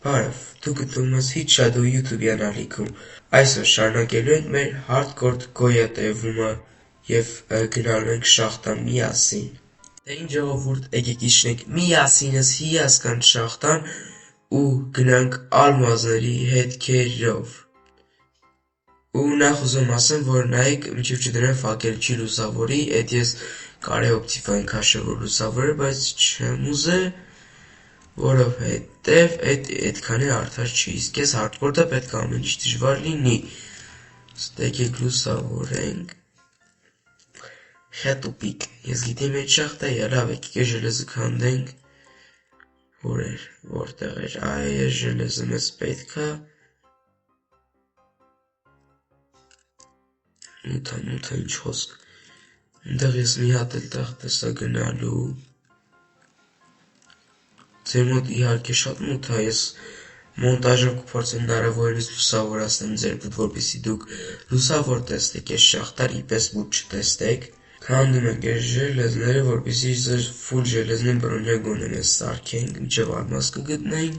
Բարև, դու գտնվում ես Hit Shadow YouTube-յան ալիքում։ Այսօր շարունակելու ենք մեր hardcore գոյատևումը և գնալու ենք շախտա միասին։ Դե ինչ ժողովուրդ, եկեք իջնենք միասինս հիասքանչ շախտան ու գնանք ալմազների հետքերով։ Ու նախ ուզում ասեմ, որ նայեք, մինչև չդրեմ ֆակել չի լուսավորի, էդ ես կարե օպտիֆային քաշեմ, որ լուսավորը, բայց չեմ ուզե, որովհետև այդքանի արդար չի, իսկ ես hardcore-ը պետք է ամեն ինչ դժվար լինի։ Եկեք լուսավորենք։ Հետուպիկ, ես գիտեմ այդ շախտա լավ, եկեք ժելեզը քանդենք, որտեղ էր, այ ժելեզը մեզ պետք է։ Մութա, ինչ խոսք, ընդեղ ես մի հատ էլ տեղ տեսա գնալու, ձեր մոտ իհարկե շատ մութ է, ես մոնտաժով կփորձեմ հնարավորինս լուսավորացնեմ ձեր մոտ, որպեսզի դուք լուսավոր տեսնեք այս շախտարի պես մութ չտեսնեք, քանդում ենք այս ժելեզները, որպեսզի ձեր ֆուլ ժելեզներն բրոնյա գոնե մեզ սարքենք, մինչև ալմազ կգտնենք,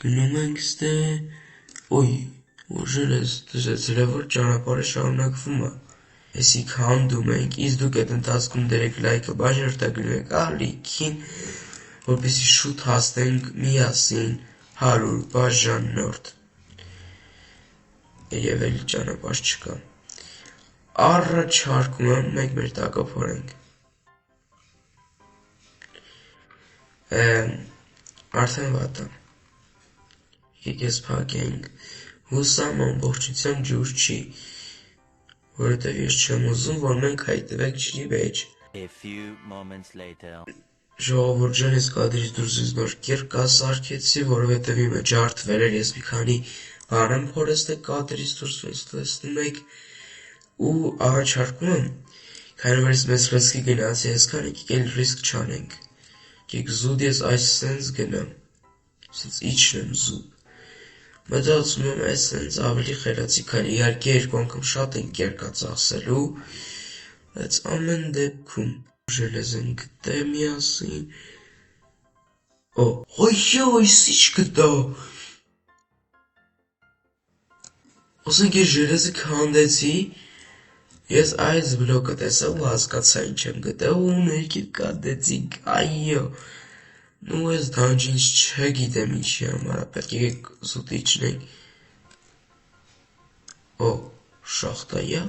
գնում ենք ստե, որ ժելեզ դժեցել է, որ ճանապարհը շարունակվում է, էսի քանդում ենք, իսկ դուք այդ ընթացքում դրեք լայքը, բաժանորդագրում եք ալիքին, որպեսզի շուտ հասնենք միասին 100 բաժանորդ, երև էլի ճանապարհ չկա, առաջարկում եմ մենք մեր տակը փորենք, արդեն վատ է, եկեք ես փակենք, հուսամ ամբողջությամբ ջուր չի, որովհետև ես չեմ ուզում, որ մենք հայտնվենք ջրի մեջ։ Ժողովուրդ ջան, ես կադրից դուրս ինձ նոր կերկա սարքեցի, որովհետև իմը ջարդվել էր, ես մի քանի բան եմ փորեցնել կադրից դուրս, ոնց տեսնում եք, ու առաջարկում եմ, քանի որ ես մեծ ռիսկի գնացի, այսքան եկեք էլ ռիսկ չանենք, եկեք զուտ ես այս սենց գնամ, սենց իջնեմ զուտ, մտածում եմ այս սենց ավելի խելացի, քանի իհարկե երկու անգամ շատ են կերկա ծախսելու, բայց ամեն դեպքում ժելեզ են գտե միասին, այս ինչ գտա, ասենք ես ժելեզը քանդեցի, ես այս բլոկը տեսա ու հասկացա ինչ եմ գտե ու ներքև կատեցինք, այո, ու ես դանջը ինձ չգիտեմ ինչի համար, պետք է զուտ իջնենք, շախտայա,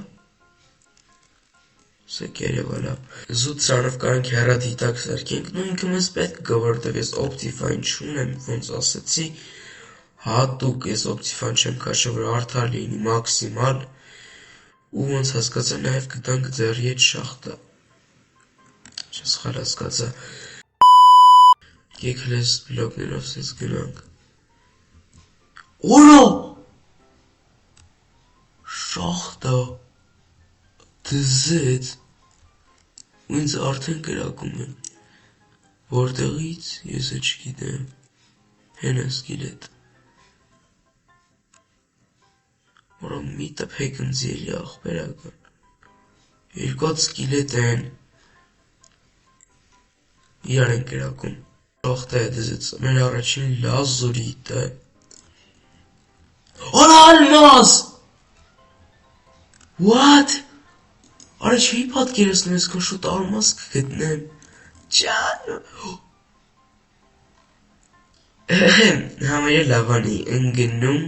սեք երևա լավ, զուտ սրանով կարանք հեռադիտակ սարքենք, նու ինքը մեզ պետք գա, որովհետև ես օպտիֆայն չունեմ, ոնց ասեցի, հատուկ ես օպտիֆայն չեմ քաշել, որ արդար լինի մաքսիմալ, ու ոնց հասկացա նաև գտանք ձեռի այդ շախտը, չես խալ հասկացա, եկեք հլես բլոկներով սենց գնանք, շախտա, դզեց, ու ինձ արդեն կրակում են, որտեղից ես չգիտեմ, հենա սկիլետ, որը մի տպհեք ընձի էլի աղբերական, երկոտ սկիլետ են, իրար են կրակում, շախտա է դզեց, մեր առաջին լազուրիտը, ալմազ, what? Արա չի պատկերացնում ես կան շուտ ալմազ կգտնեմ, ճան, համարյա լավանի ընգնում,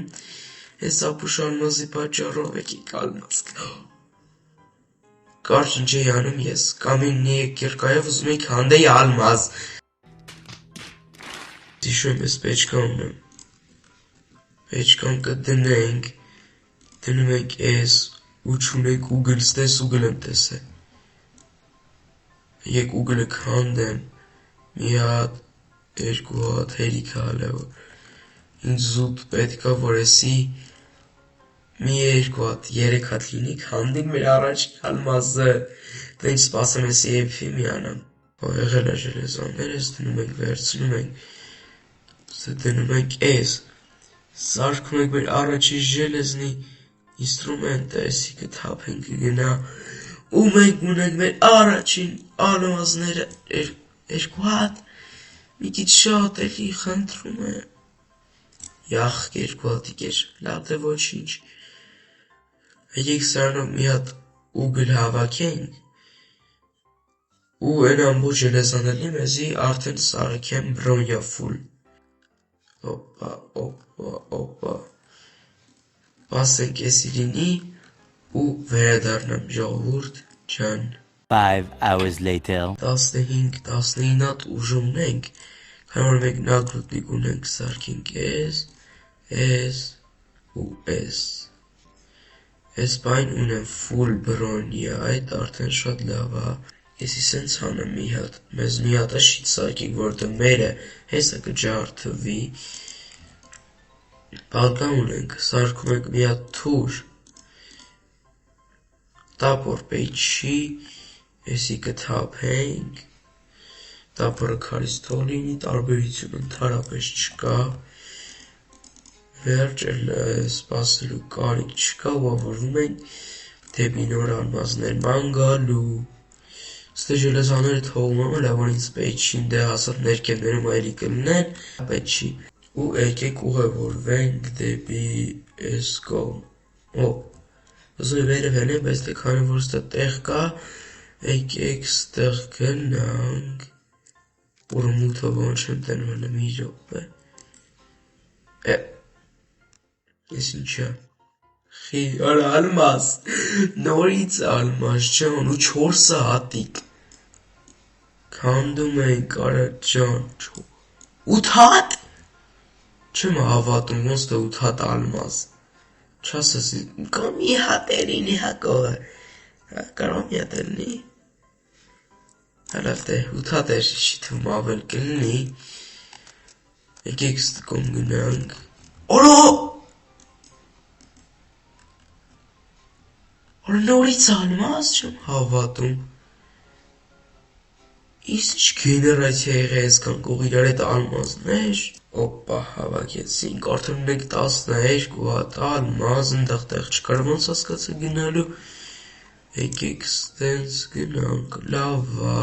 ես ապուշ ալմազի պատճառով եկեք ալմազ, կարճ ինչ էի անում ես, կամինի կերկայով ուզում էի քանդեի ալմազ, դիշում ես պեչկա ունեմ, պեչկան կդնենք, դնում ենք ես, ու չունենք ուգլ ստես ուգլ եմ տեսե, եկ ուգլը քանդեմ, մի հատ, երկու հատ, հերիք հալեվը, ինձ զուտ պետքա, որ եսի մի երկու հատ, երեք հատ լինի, քանդիմ մեր առաջին ալմազը, դա ինչ սպասեմ եսի եփի միանամ, եղել է ժելեզաններ ես դնում ենք, վերցնում ենք, դնում ենք ես, սարքում ենք մեր առաջին ժելեզնի, ինստրումենտը էսի կթափենք գնա ու մենք ունենք մեր առաջին ալմազները երկու հատ մի քիչ շատ էլի խնդրում եմ։ Յախ, երկու հատիկեր, լավ թե ոչինչ։ Եկեք սրանով մի հատ ուգլ հավաքենք, ու այն ամբողջ ելեզաների մեզի արդեն սարքեմ բրոնյա ֆուլ։ Օպա։ Պասենք էսի լինի ու վերադառնամ ժողովուրդ ջան։ 5 hours later 15-19 հատ ուժ ունենք, քանի որ մենք նագրուտիկ ունենք, սարքենք էս ու էս։ Էս բայն ունեմ ֆուլ բրոնյա, այդ արդեն շատ լավ է։ Եսի սենց հանեմ մի հատ, մեզ մի հատը շիտ սարքենք, որտեղ մերը հեսը կջարդվի։ Բալկան ունենք, սարքում ենք մի հատ թուր, տապոր պեյջի, եսի կթափենք, տապորը քարից թող լինի, տարբերություն ընդհանրապես չկա, վերջ էլ սպասելու կարիք չկա, ուղավորվում ենք դեպի նոր ալմազներ ման գալու։ Ստե ժելեզաները թողում եմ, լավ որ ինձ պետք չի, դե հասած ներքևներում այլի կլնեն, պետք չի։ Ու եկեք ուղևորվենք դեպի էս կողմ։ Ուզում եմ վերևել եմ, բայց դե քանի որ ստե տեղ կա, եկեք ստեղ գնանք, որ մութը ոնչ եմ տնվել եմ մի րոպե։ Ես ինչա։ Արա ալմազ, նորից ալմազ ջան ու 4 հատիկ։ Քանդում ենք արա ջան, 8 հատ։ Չեմ հավատում, ոնց թե 8 հատ ալմազ։ Չասես, կա մի հատ է լինի հակողը։ Կարող մի հատ է լինի։ Հալավ թե 8 հատ է շիթում ավել կլինի։ Եկեք ստկում գնանք։ Օրո! Որ նորից ալմազ չեմ հավատում։ Իսկ ինչ գեներացիա եղե այսքան կող իրար այդ ալմազներ։ Օպա, հավաքեցինք, արդեն ունենք 12 հատ ալմազ, ընդեղ տեղ չկար, ոնց հասկացա գնալու։ Եկեք ստենց գնանք, լավ է։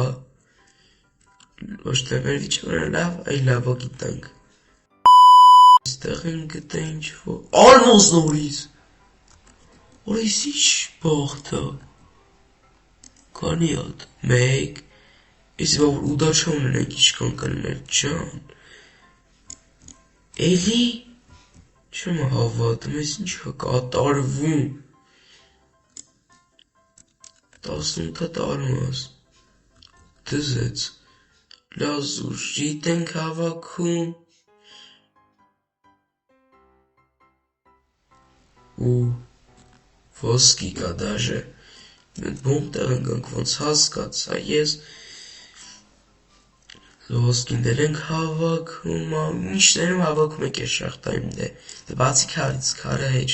Ոչ թե մեր վիճակը լավ, այլ լավը գիտենք։ Այստեղ են գտե ինչ-որ։ Ալմազ նորից։ Որ այս ինչ բաղթա։ Քանի հատ։ 1 Իսկ որ ուդաչա ունենենք ինչքան կլներ ջան։ Էլի չեմ հավատում, ես ինչ կատարվում։ 18 հատ ալմազ։ Դզեց։ Լազուր ժիտ ենք հավաքում։ Ու ոսկի կա դաժե։ Մենք բոմ տեղ ընկանք ոնց հասկացա ես։ Ոսկին դեր ենք հավաքում, միշտերում հավաքում եք ես շախտայում դե բացի քարից, քարը հեչ։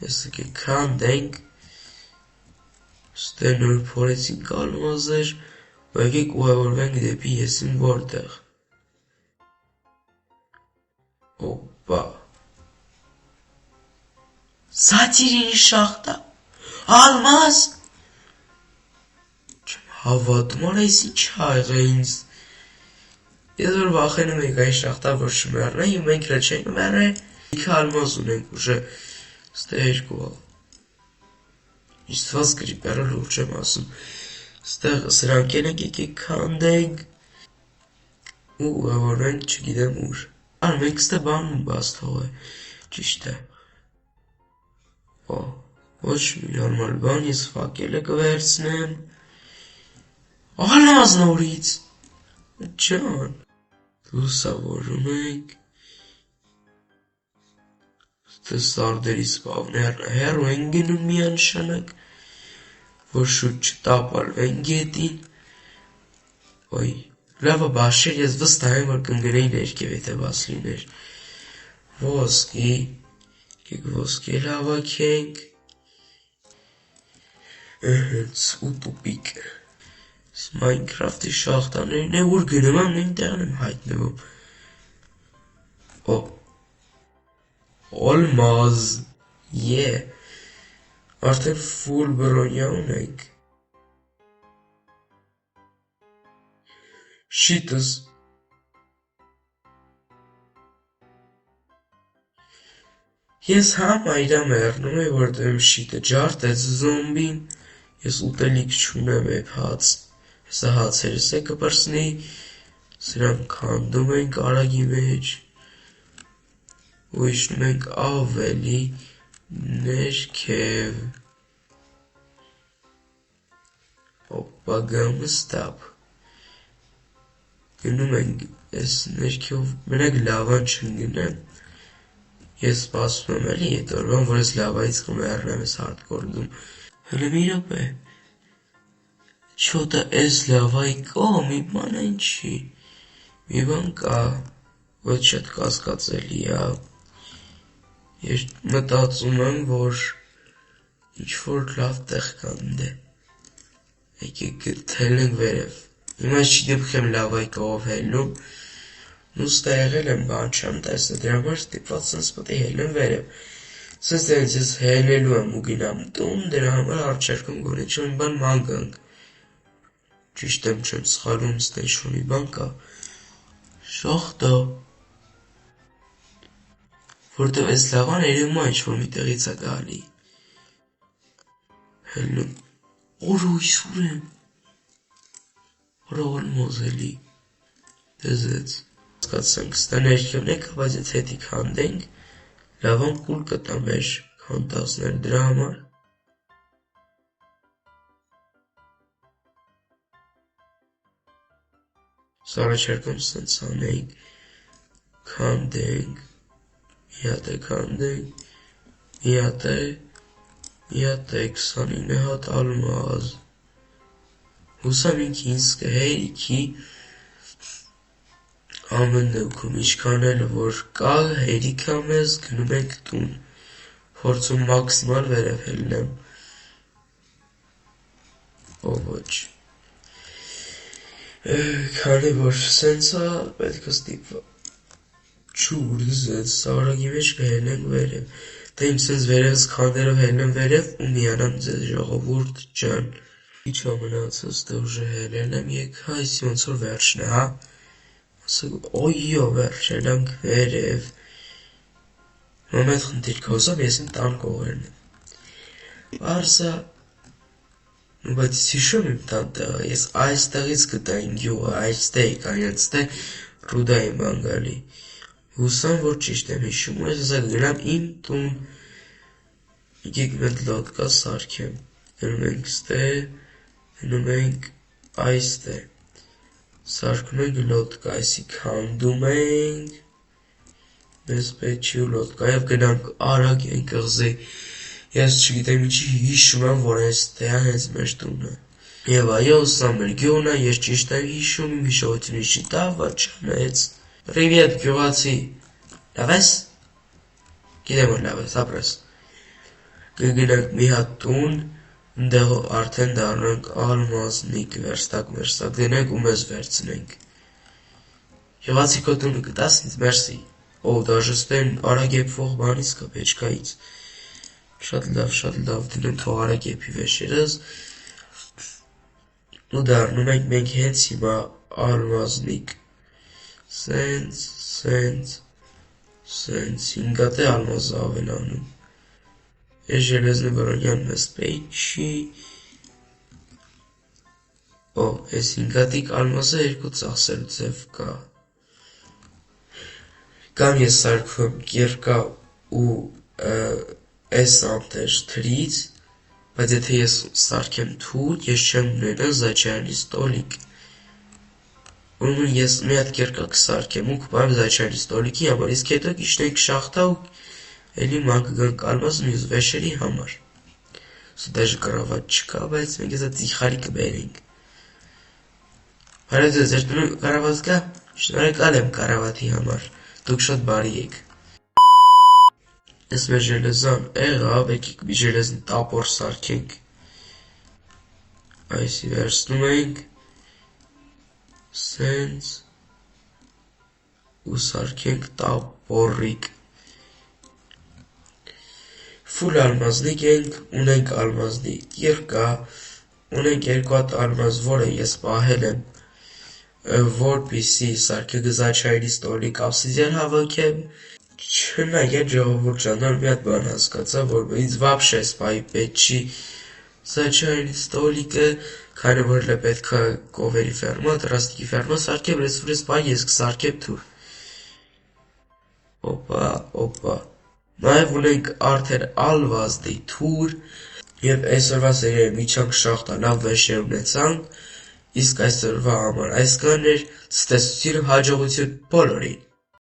Ես եկեք քանդենք, ստե նոր փորեցինք ալմազեր, ու եկեք ուղևորվենք դեպի եսին որտեղ։ Օպա։ Սատիրինի շախտա, ալմազ։ Չեմ հավատում, արա ես ինչ հայղ է ինձ։ Ես որ վախենում եք այս շախտա որ չմեռնե, ու մենք հրա չենք մեռե, իքը ալմազ ունենք ուժը, ստե 2 հա։ Իստված գրիպերը լուրջ եմ ասում, ստեղ սրանք են եկեք քանդենք, ու ուղևորվենք չգիտեմ ուր։ Ար մենք ստե բանում բաց թող է, ճիշտ է։ Ոչ մի նորմալ բան, ես ֆակելը կվերցնեմ։ Ալմազ նորից։ Ջան, լուսավորում ենք։ Ստե սարդերի սպավներն հեռու են գնում միանշանակ, որ շուտ չտապալվեն գետին։ Ոյ, լավը բաշեր, ես վստահ եմ, որ կընկնեի ներքև, եթե բաց լիներ։ Ոսկի, եկեք ոսկի հավաքենք։ Հենց ու տուպիկ։ Minecraft-ի շախտաներն է, որ գնում եմ նույն տեղն եմ հայտնվում։ Ալմազ, արդեն ֆուլ բրոնյա ունենք։ Շիտս, Ես համայրամ էրնում եմ, որտեղ շիտը ջարդեց զոմբին, ես ուտելիք չունեմ էբ հաց, հեսա հացերս է կպրսնի, սրանք քանդում ենք արագի մեջ, ու իշնում ենք ավելի ներքև, Oppa գամը ստապ, գնում ենք ես ներքև, մենակ լավան չնգնեմ, ես սպասում եմ էլի ետ օրվան, որ ես լավայից կմեռնեմ ես հարդկորդում, հլը մի ռոպե, չոտը ես լավայի կողմ, մի բան այն չի, մի բան կա, ոչ շատ կասկածելի է, ես մտածում եմ, որ ինչ-որ լավ տեղ կանդե, եկեք գտել ենք վերև, հիմա չիդեմ խեմ լավայի կողով հելնում, նուստա եղել եմ բան չեմ տեսը, դրա համար ստիպված սենց պտի հելնեմ վերև, սենց դենից ես հելելու եմ ու գինամ տուն, դրա համար արջարկում գոնե չոն բան ման գանք, ճիշտ եմ չեմ սխալում ստեն շոնի բան կա, շողտո, որտև ես լավան երևում այն ինչ-որ մի տեղից է գալի, հելնում, օրո իսուր եմ, օրո մոզելի, դեզեց, սկացանք, ստա ներքևն եք, բայց ետ հետի քանդենք, լավան կուլ կտա մեր քանդասներ դրա համար, սարաչարկում սենց անենք, քանդենք, մի հատ է քանդենք, մի հատ է 29 հատ ալմազ, հուսամ ինք ինձ կհերիքի, ամեն դեպքում ինչքան էլ որ կա հերիքա մեզ գնում ենք տուն, փորձում մաքսիմալ վերև հելնեմ, ո ոչ, քանի որ սենց է պետք է ստիպվա, չուր զենց սարագի մեջ կհելենք վերև, դե իմ սենց վերևս քանդերով հելնեմ վերև ու միանամ ձեզ ժողովուրդ ջան, Ինչ ամենացած դե ուժը հելել եմ եկ հայսի ոնց որ վերջն է, հա, Օյո վերջելանք վերև, մոմետ խնդիր կոսով ես իմ տան կողերն եմ, Բարսա, ու բայց հիշում իմ տան տեղը, ես այստեղից կտա իմ գյուղը, այստեղ, այնստեղ ռուդա եմ անգալի, հուսամ որ ճիշտ եմ հիշում, ու ես հեսա գնամ իմ տուն, եկեք մենք լոտկա սարքեմ, գնում ենք ստեղ, գնում ենք այստեղ, սարքում ենք լոտկա, այսի քանդում ենք, մեզ պետք չի ու լոտկայով գնանք արագ ենք ըղզի, ես չգիտեմ ինչի հիշում եմ, որ այստեղ է հենց մեր տունը, և այո, սա մեր գյուղն է, ես ճիշտ եմ հիշում, իմ հիշողությունը չի տավաճանեց, Պրիվետ գյուղացի, լավ ես, գիտեմ որ լավ ես, ապրես, կգնանք մի հատ տուն, ընդեղ արդեն դառնանք ալմազնիկ վերստակ դնենք ու մեզ վերցնենք, Գյուղացի քո տունը կտաս ինձ, մերսի, դաժե ստեն արագ եփվող բանից կա, պեչկայից, շատ լավ, դնեմ թող արագ եփի վեշերս, ու դառնում ենք մենք հենց հիմա ալմազնիկ, սենց, 5 հատ է ալմազը ավելանում, ես ժելեզնի վրոնյան մեզ պետք չի, ես 5 հատիկ ալմազը 2 ծախսելու ձև կա, կամ ես սարքում եմ կերկա ու այս անտեր թրից, բայց եթե ես սարքեմ թուր, ես չեմ ունենա զաչայանի ստոլիկ, ուրեմն ես մի հատ կերկա կսարքեմ ու կպայեմ զաչայանի ստոլիկի համար, իսկ հետո կիշնենք շախտա ու էլի ման կգանք ալմազ մյուս վեշերի համար, դաժե կրավատ չկա, բայց մենք ես ծիխարի կբերենք, հարև ձեզ էր տնում կրավատ կա, շնորհակալ եմ կրավատի համար, դուք շատ բարի եք, ես մեր ժելեզան եղավ, եկեք մի ժելեզնի տապոր սարքենք, այսի վերցնում ենք, սենց, ու սարքենք տապորիկ, Ֆուլ ալմազնիկ ենք, ունենք ալմազնի կիրկա, ունենք 2 հատ ալմազ, որը ես պահել եմ, որպիսի սարքը գզաչայինի ստոլիկ ապսիդյան հավաքեմ, Չնայած ժողովուրդ ջան, մի հատ բան հասկացա, որ ինձ вообще սպայի պետք չի սաչային ստոլիկը, քանի որ էլ պետք է կովերի ֆերմա, դրաստիկի ֆերմա սարքեմ, ռեսուրս սպայի ես կսարքեմ թուր։ Օպա։ Նաև ունենք արդեն ալվազդի թուր, և այսօրվա սերիայի միջանք շախտա լավ վերջեր ունեցանք, իսկ այսօրվա համար այսքանն էր, ցտեսություն, հաջողություն բոլորին։